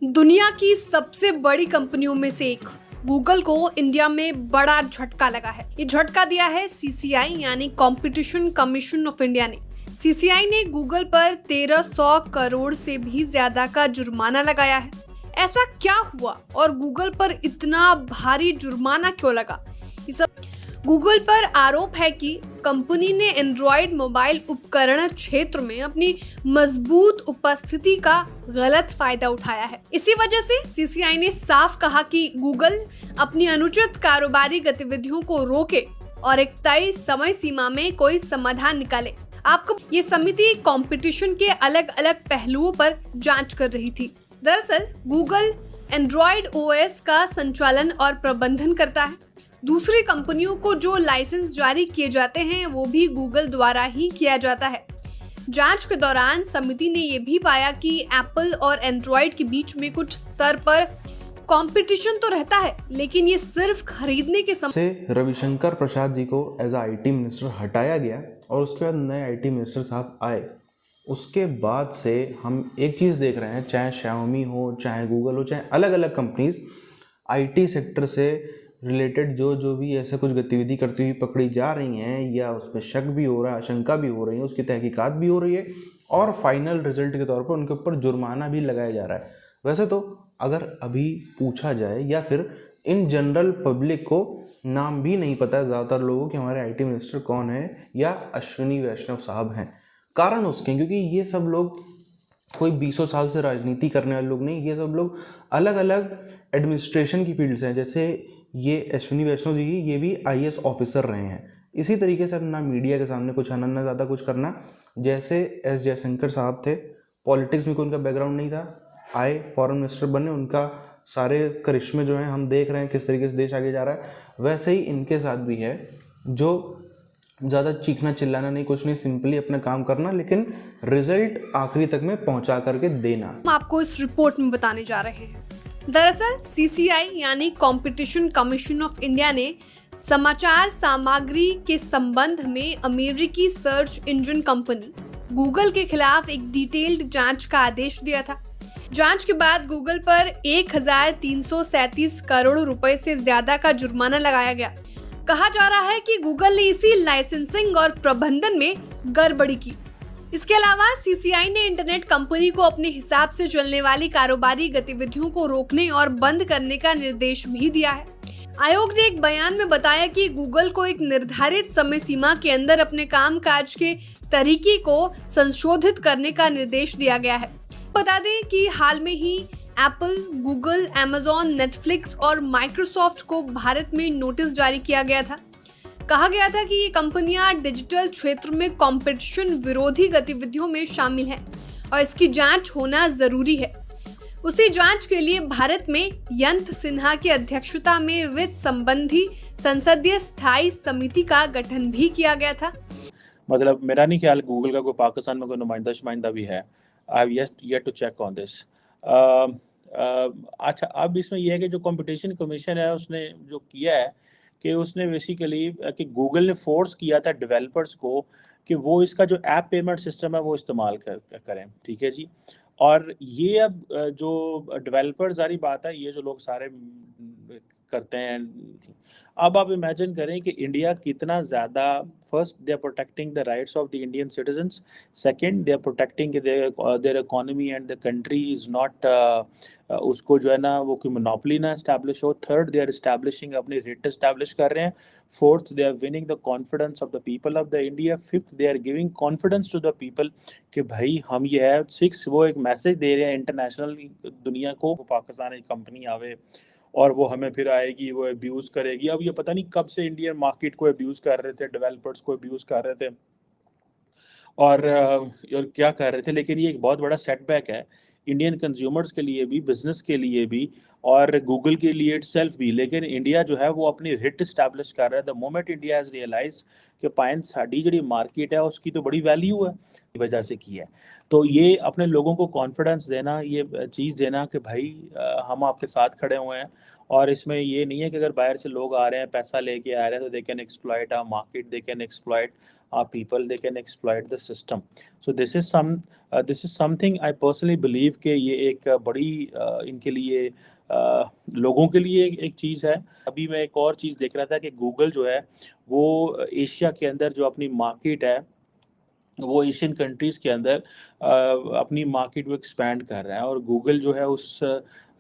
दुनिया की सबसे बड़ी कंपनियों में से एक गूगल को इंडिया में बड़ा झटका लगा है। ये झटका दिया है सीसीआई यानी कंपटीशन कमीशन ऑफ इंडिया ने। सीसीआई ने गूगल पर 1300 करोड़ से भी ज्यादा का जुर्माना लगाया है। ऐसा क्या हुआ और गूगल पर इतना भारी जुर्माना क्यों लगा? ये सब गूगल पर आरोप है कि कंपनी ने एंड्रॉयड मोबाइल उपकरण क्षेत्र में अपनी मजबूत उपस्थिति का गलत फायदा उठाया है। इसी वजह से सीसीआई ने साफ कहा कि गूगल अपनी अनुचित कारोबारी गतिविधियों को रोके और एक तय समय सीमा में कोई समाधान निकाले। आपको ये समिति कंपटीशन के अलग अलग पहलुओं पर जांच कर रही थी। दरअसल गूगल एंड्रॉयड ओएस का संचालन और प्रबंधन करता है। दूसरी कंपनियों को जो लाइसेंस जारी किए जाते हैं वो भी गूगल द्वारा ही किया जाता है। जांच के दौरान समिति ने ये भी पाया कि एप्पल और एंड्रॉयड के बीच में कुछ स्तर पर कंपटीशन तो रहता है, लेकिन ये सिर्फ खरीदने के समय से रविशंकर प्रसाद जी को एज आईटी मिनिस्टर हटाया गया और उसके बाद नए आईटी मिनिस्टर साहब आए। उसके बाद से हम एक चीज़ देख रहे हैं, चाहे Xiaomi हो, चाहे गूगल हो, चाहे अलग अलग कंपनीज आईटी सेक्टर से रिलेटेड जो भी ऐसे कुछ गतिविधि करती हुई पकड़ी जा रही हैं या उसमें शक भी हो रहा है, आशंका भी हो रही है, उसकी तहकीकात भी हो रही है और फाइनल रिजल्ट के तौर पर उनके ऊपर जुर्माना भी लगाया जा रहा है। वैसे तो अगर अभी पूछा जाए या फिर इन जनरल पब्लिक को नाम भी नहीं पता है ज़्यादातर लोगों कि हमारे आईटी मिनिस्टर कौन है या अश्विनी वैष्णव साहब हैं। कारण उसके क्योंकि ये सब लोग कोई 20 साल से राजनीति करने वाले लोग नहीं, ये सब लोग अलग अलग एडमिनिस्ट्रेशन की फील्ड से हैं। जैसे ये अश्विनी वैष्णव जी ये भी आईएएस ऑफिसर रहे हैं। इसी तरीके से ना मीडिया के सामने कुछ आना, ना ज़्यादा कुछ करना। जैसे एस जयशंकर साहब थे, पॉलिटिक्स में कोई उनका बैकग्राउंड नहीं था, आए फॉरेन मिनिस्टर बने, उनका सारे करिश्मे जो हैं हम देख रहे हैं किस तरीके से देश आगे जा रहा है। वैसे ही इनके साथ भी है, जो ज़्यादा चीखना चिल्लाना नहीं, कुछ नहीं, सिंपली अपना काम करना, लेकिन रिजल्ट आखिरी तक में पहुंचा करके देना। हम आपको इस रिपोर्ट में बताने जा रहे हैं। दरअसल सीसीआई यानी कंपटीशन कमीशन ऑफ इंडिया ने समाचार सामग्री के संबंध में अमेरिकी सर्च इंजन कंपनी गूगल के खिलाफ एक डिटेल्ड जांच का आदेश दिया था। जांच के बाद गूगल पर 1337 करोड़ रुपए से ज्यादा का जुर्माना लगाया गया। कहा जा रहा है कि गूगल ने इसी लाइसेंसिंग और प्रबंधन में गड़बड़ी की। इसके अलावा सीसीआई ने इंटरनेट कंपनी को अपने हिसाब से चलने वाली कारोबारी गतिविधियों को रोकने और बंद करने का निर्देश भी दिया है। आयोग ने एक बयान में बताया कि गूगल को एक निर्धारित समय सीमा के अंदर अपने कामकाज के तरीके को संशोधित करने का निर्देश दिया गया है। बता दें कि हाल में ही एप्पल, गूगल, अमेजॉन, नेटफ्लिक्स और माइक्रोसॉफ्ट को भारत में नोटिस जारी किया गया था। कहा गया था कि ये कंपनियां डिजिटल क्षेत्र में कंपटीशन विरोधी गतिविधियों में शामिल हैं और इसकी जांच होना जरूरी है। उसी जांच के लिए भारत में यंत सिन्हा की अध्यक्षता में वित्त संबंधी संसदीय स्थायी समिति का गठन भी किया गया था। मतलब मेरा नहीं ख्याल गूगल का कोई पाकिस्तान में कोई नुमाइंदा भी है। I have yet to check on this. अच्छा, अब इसमें यह है कि जो कंपटीशन कमीशन है उसने जो किया है कि उसने बेसिकली कि गूगल ने फोर्स किया था डेवलपर्स को कि वो इसका जो ऐप पेमेंट सिस्टम है वो इस्तेमाल करें। ठीक है जी। और ये अब जो डेवलपर्स सारी बात है, ये जो लोग सारे करते हैं, अब आप इमेजिन करें कि इंडिया कितना ज़्यादा, first they are protecting the rights of the Indian citizens, second they are protecting their economy and the country is not उसको जो है ना वो कोई मोनोपोली ना इस्टेब्लिश हो, थर्ड दे आर इस्टेब्लिशिंग अपनी रेट इस्टेब्लिश कर रहे हैं, fourth they are winning the confidence of the people of the India, fifth they are giving confidence to the people कि भाई हम ये है, सिक्स वो एक मैसेज दे रहे हैं इंटरनेशनल दुनिया को, पाकिस्तान एक कंपनी आवे और वो हमें फिर आएगी, वो अब्यूज़ करेगी। अब ये पता नहीं कब से इंडियन मार्केट को अब्यूज़ कर रहे थे, डेवलपर्स को अब्यूज़ कर रहे थे और क्या कर रहे थे, लेकिन ये एक बहुत बड़ा सेटबैक है इंडियन कंज्यूमर्स के लिए भी, बिजनेस के लिए भी और गूगल के लिए इटसेल्फ भी। लेकिन इंडिया जो है वो अपनी रिट इस्टेब्लिश कर रहा है। The moment India has realized कि पाइन साड़ी जी मार्केट है उसकी तो बड़ी वैल्यू है, की वजह से की है। तो ये अपने लोगों को कॉन्फिडेंस देना, ये चीज़ देना कि भाई हम आपके साथ खड़े हुए हैं, और इसमें ये नहीं है कि अगर बाहर से लोग आ रहे हैं, पैसा लेके आ रहे हैं, तो they can exploit our market, they can exploit our people, they can exploit the system. So this is something I personally believe कि ये एक बड़ी इनके लिए लोगों के लिए एक चीज़ है। अभी मैं एक और चीज़ देख रहा था कि गूगल जो है वो एशिया के अंदर जो अपनी मार्केट है वो एशियन कंट्रीज़ के अंदर अपनी मार्केट को एक्सपैंड कर रहा है, और गूगल जो है उस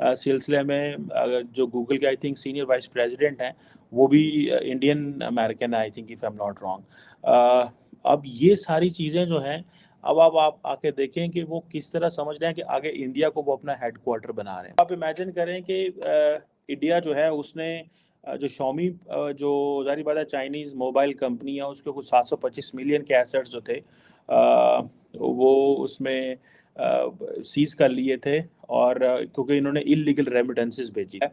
सिलसिले में जो गूगल के I think senior vice president हैं वो भी इंडियन अमेरिकन है, I think if I am not wrong. अब ये सारी चीज़ें जो हैं, अब आप आके देखें कि वो किस तरह समझ रहे हैं कि आगे इंडिया को वो अपना हेड क्वार्टर बना रहे हैं। आप इमेजिन करें कि इंडिया जो है उसने जो शॉमी जो ज़ाहिर बात है चाइनीज़ मोबाइल कंपनी है, उसके कुछ 725 मिलियन के एसेट्स जो थे वो उसमें सीज कर लिए थे, और क्योंकि इन्होंने इलीगल रेमिटेंसेस भेजी है।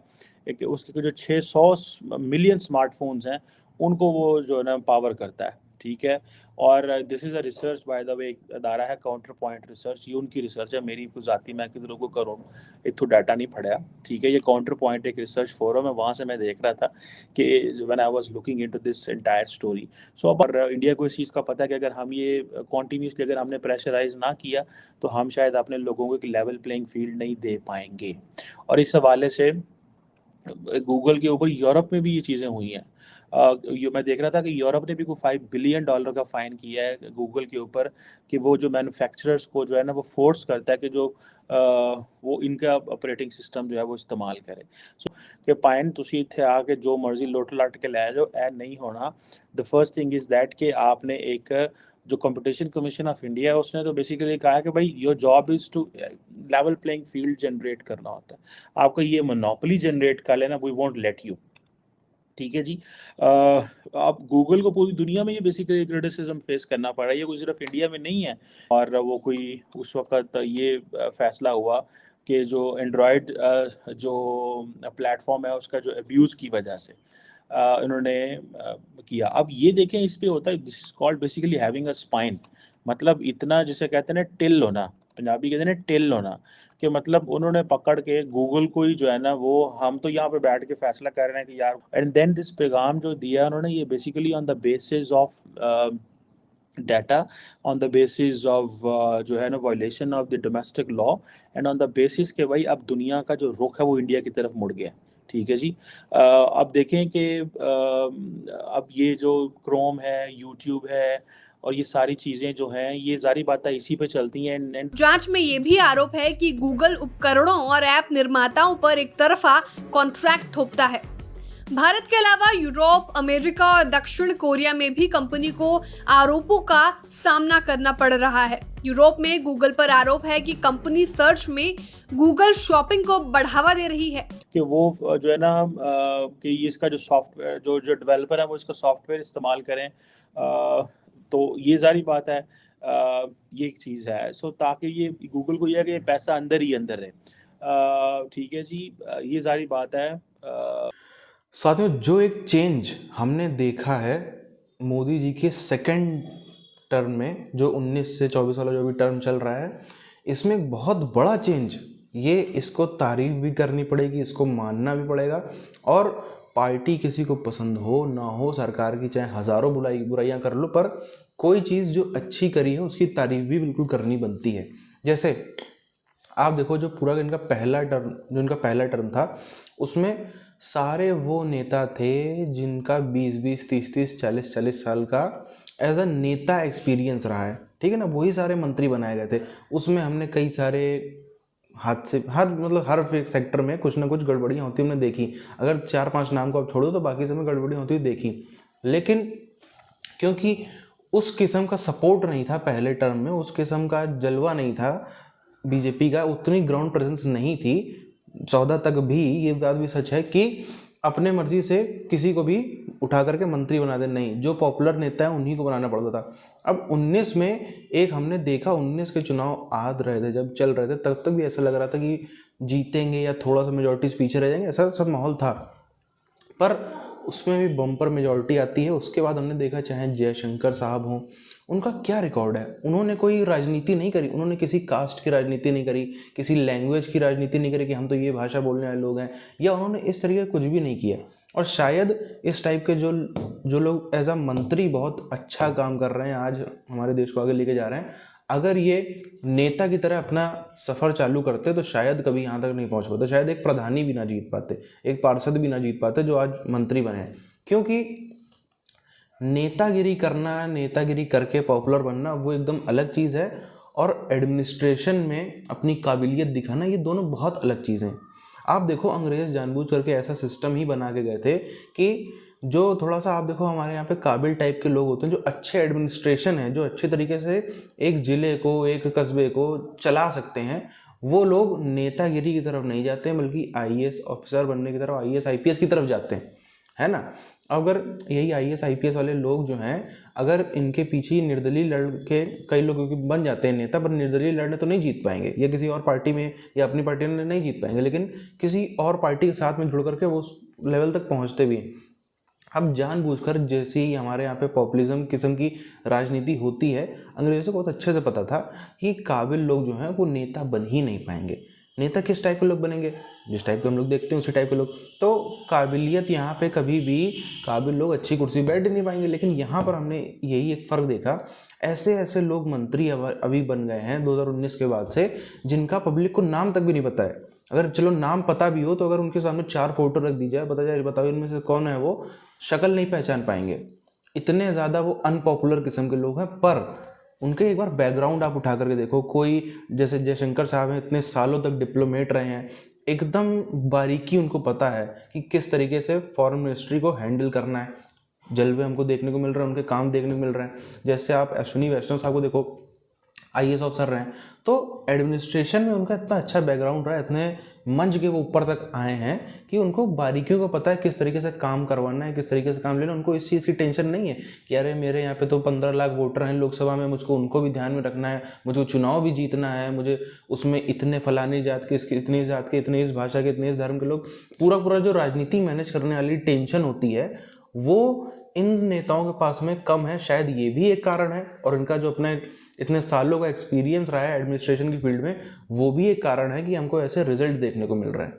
एक उसके जो 600 मिलियन स्मार्टफोन्स हैं उनको वो जो है ना पावर करता है, ठीक है। और this is a research by the way, एक अदारा है काउंटर पॉइंट रिसर्च, ये उनकी रिसर्च है, मेरी कुछ ज़ाती मैं किसी को करूँ इतू डाटा नहीं पढ़ा, ठीक है। ये काउंटर पॉइंट एक रिसर्च फोरम है, वहाँ से मैं देख रहा था कि when I was looking into this entire story. So अब इंडिया को इस चीज़ का पता है कि अगर हम ये कॉन्टीन्यूसली अगर हमने प्रेशराइज ना किया तो हम शायद अपने लोगों को एक लेवल प्लेइंग फील्ड नहीं दे पाएंगे। और इस हवाले से गूगल के ऊपर यूरोप में भी ये चीज़ें हुई हैं। मैं देख रहा था कि यूरोप ने भी कोई $5 बिलियन का फ़ाइन किया है गूगल के ऊपर, कि वो जो मैन्युफैक्चरर्स को जो है ना वो फोर्स करता है कि जो वो इनका ऑपरेटिंग सिस्टम जो है वो इस्तेमाल करे। सो कि पाइन तुसी इत्थे आके जो मर्जी लुट लट के लै जाओ, ऐ नहीं होना। The first thing is that कि आपने एक जो कंपटीशन कमीशन ऑफ इंडिया है उसने तो बेसिकली कहा है कि भाई your job is to level playing field generate करना होता है। आपका ये मोनोपोली जनरेट कर लेना, वी वोंट लेट यू, ठीक है जी। आप गूगल को पूरी दुनिया में ये बेसिकली क्रिटिसिज्म फेस करना पड़ रहा है, ये कोई सिर्फ इंडिया में नहीं है। और वो कोई उस वक्त ये फैसला हुआ कि जो एंड्रॉयड जो प्लेटफॉर्म है उसका जो अब्यूज़ की वजह से इन्होंने किया। अब ये देखें इस पे होता है, this is called basically having a spine, मतलब इतना जिसे कहते हैं ना टिल होना, पंजाबी कहते हैं ना टिल होना, कि मतलब उन्होंने पकड़ के गूगल को ही जो है ना वो हम तो यहाँ पे बैठ के फैसला कर रहे हैं कि यार, एंड देन दिस पैगाम जो दिया उन्होंने ये basically on the basis of data, on the basis of जो है ना violation of the domestic law, and on the basis के भाई अब दुनिया का जो रुख है वो इंडिया की तरफ मुड़ गया, ठीक है जी। अब देखें कि अब ये जो क्रोम है, यूट्यूब है, और ये सारी चीज़ें जो हैं ये सारी बातें इसी पे चलती हैं। एंड जांच में ये भी आरोप है कि गूगल उपकरणों और ऐप निर्माताओं पर एक तरफा कॉन्ट्रैक्ट थोपता है। भारत के अलावा यूरोप, अमेरिका और दक्षिण कोरिया में भी कंपनी को आरोपों का सामना करना पड़ रहा है। यूरोप में गूगल पर आरोप है कि कंपनी सर्च में गूगल शॉपिंग को बढ़ावा दे रही है, कि वो जो है ना कि इसका जो सॉफ्टवेयर जो डेवलपर है वो इसका सॉफ्टवेयर इस्तेमाल करें, तो ये जारी बात है, ये एक चीज़ है। सो ताकि ये गूगल को यह है कि पैसा अंदर ही अंदर है, ठीक है जी, ये जारी बात है। साथियों, जो एक चेंज हमने देखा है मोदी जी के सेकंड टर्म में, जो 19 से 24 वाला जो भी टर्म चल रहा है, इसमें एक बहुत बड़ा चेंज, ये इसको तारीफ भी करनी पड़ेगी, इसको मानना भी पड़ेगा। और पार्टी किसी को पसंद हो ना हो, सरकार की चाहे हज़ारों बुराइयां कर लो, पर कोई चीज़ जो अच्छी करी है उसकी तारीफ भी बिल्कुल करनी बनती है। जैसे आप देखो, जो पूरा इनका पहला टर्म था उसमें सारे वो नेता थे जिनका 20-20, 30-30, 40-40 साल का एज अ नेता एक्सपीरियंस रहा है, ठीक है ना, वही सारे मंत्री बनाए गए थे। उसमें हमने कई सारे हादसे, हर सेक्टर में कुछ ना कुछ गड़बड़ियाँ होती हमने देखी। अगर 4-5 नाम को आप छोड़ो तो बाकी सब में गड़बड़ी होती हुई देखी। लेकिन क्योंकि उस किस्म का सपोर्ट नहीं था पहले टर्म में, उस किस्म का जलवा नहीं था बीजेपी का, उतनी ग्राउंड प्रेजेंस नहीं थी 14 तक भी, ये बात भी सच है कि अपने मर्जी से किसी को भी उठा करके मंत्री बना दे, नहीं, जो पॉपुलर नेता है उन्हीं को बनाना पड़ता था। अब 19 में एक हमने देखा, 19 के चुनाव आ रहे थे, जब चल रहे थे तब तक भी ऐसा लग रहा था कि जीतेंगे या थोड़ा सा मेजॉरिटीज पीछे रह जाएंगे, ऐसा सब माहौल था। पर उसमें भी बम्पर मेजॉरिटी आती है। उसके बाद हमने देखा चाहे जयशंकर साहब हों, उनका क्या रिकॉर्ड है, उन्होंने कोई राजनीति नहीं करी, उन्होंने किसी कास्ट की राजनीति नहीं करी, किसी लैंग्वेज की राजनीति नहीं करी कि हम तो ये भाषा बोलने वाले लोग हैं, या उन्होंने इस तरीके का कुछ भी नहीं किया। और शायद इस टाइप के जो लोग एज अ मंत्री बहुत अच्छा काम कर रहे हैं, आज हमारे देश को आगे लेके जा रहे हैं, अगर ये नेता की तरह अपना सफ़र चालू करते तो शायद कभी यहाँ तक नहीं पहुँच पाते, शायद एक प्रधानी भी ना जीत पाते, एक पार्षद भी ना जीत पाते जो आज मंत्री बने हैं। क्योंकि नेतागिरी करना, नेतागिरी करके पॉपुलर बनना वो एकदम अलग चीज़ है, और एडमिनिस्ट्रेशन में अपनी काबिलियत दिखाना ये दोनों बहुत अलग चीज़ें हैं। आप देखो अंग्रेज़ जानबूझ करके ऐसा सिस्टम ही बना के गए थे कि जो थोड़ा सा आप देखो हमारे यहाँ पे काबिल टाइप के लोग होते हैं, जो अच्छे एडमिनिस्ट्रेशन है, जो अच्छे तरीके से एक ज़िले को, एक कस्बे को चला सकते हैं, वो लोग नेतागिरी की तरफ नहीं जाते हैं, बल्कि आईएएस ऑफिसर बनने की तरफ, आईएएस आईपीएस की तरफ जाते हैं, है ना। अगर यही आईएएस आईपीएस वाले लोग जो हैं, अगर इनके पीछे ही निर्दलीय लड़ के कई लोग क्योंकि बन जाते हैं नेता, पर निर्दलीय लड़ने तो नहीं जीत पाएंगे, या किसी और पार्टी में या अपनी पार्टी में नहीं जीत पाएंगे, लेकिन किसी और पार्टी के साथ में जुड़ करके वो उस लेवल तक पहुंचते भी हैं। अब जानबूझकर जैसे ही हमारे यहाँ पे पॉपुलिज्म किस्म की राजनीति होती है, अंग्रेज़ों को बहुत अच्छे से पता था कि काबिल लोग जो हैं वो नेता बन ही नहीं पाएंगे। नेता किस टाइप के लोग बनेंगे, जिस टाइप के हम लोग देखते हैं उसी टाइप के लोग। तो काबिलियत यहाँ पे कभी भी काबिल लोग अच्छी कुर्सी बैठ नहीं पाएंगे। लेकिन यहाँ पर हमने यही एक फ़र्क देखा, ऐसे ऐसे लोग मंत्री अभी बन गए हैं 2019 के बाद से, जिनका पब्लिक को नाम तक भी नहीं पता है। अगर चलो नाम पता भी हो तो अगर उनके सामने 4 फोटो रख दी जाए, बता जाए बताओ इनमें से कौन है, वो शक्ल नहीं पहचान पाएंगे। इतने ज़्यादा वो अनपॉपुलर किस्म के लोग हैं। पर उनके एक बार बैकग्राउंड आप उठा करके देखो, कोई जैसे जयशंकर साहब हैं, इतने सालों तक डिप्लोमेट रहे हैं, एकदम बारीकी उनको पता है कि किस तरीके से फॉरेन मिनिस्ट्री को हैंडल करना है। जलवे हमको देखने को मिल रहा है, उनके काम देखने को मिल रहे हैं। जैसे आप अश्विनी वैष्णव साहब को देखो, आईएएस ऑफिसर रहे हैं, तो एडमिनिस्ट्रेशन में उनका इतना अच्छा बैकग्राउंड रहा है, इतने मंच के वो ऊपर तक आए हैं कि उनको बारीकियों को पता है किस तरीके से काम करवाना है, किस तरीके से काम लेना। उनको इस चीज़ की टेंशन नहीं है कि अरे मेरे यहाँ पे तो 15 लाख वोटर हैं लोकसभा में, मुझको उनको भी ध्यान में रखना है, मुझको चुनाव भी जीतना है, मुझे उसमें इतने फलानी जात के, इसके इतनी जात के, इतने इस भाषा के, इतने इस धर्म के लोग, पूरा जो राजनीति मैनेज करने वाली टेंशन होती है वो इन नेताओं के पास में कम है। शायद ये भी एक कारण है, और इनका जो अपने इतने सालों का एक्सपीरियंस रहा है एडमिनिस्ट्रेशन की फील्ड में, वो भी एक कारण है कि हमको ऐसे रिजल्ट देखने को मिल रहे हैं।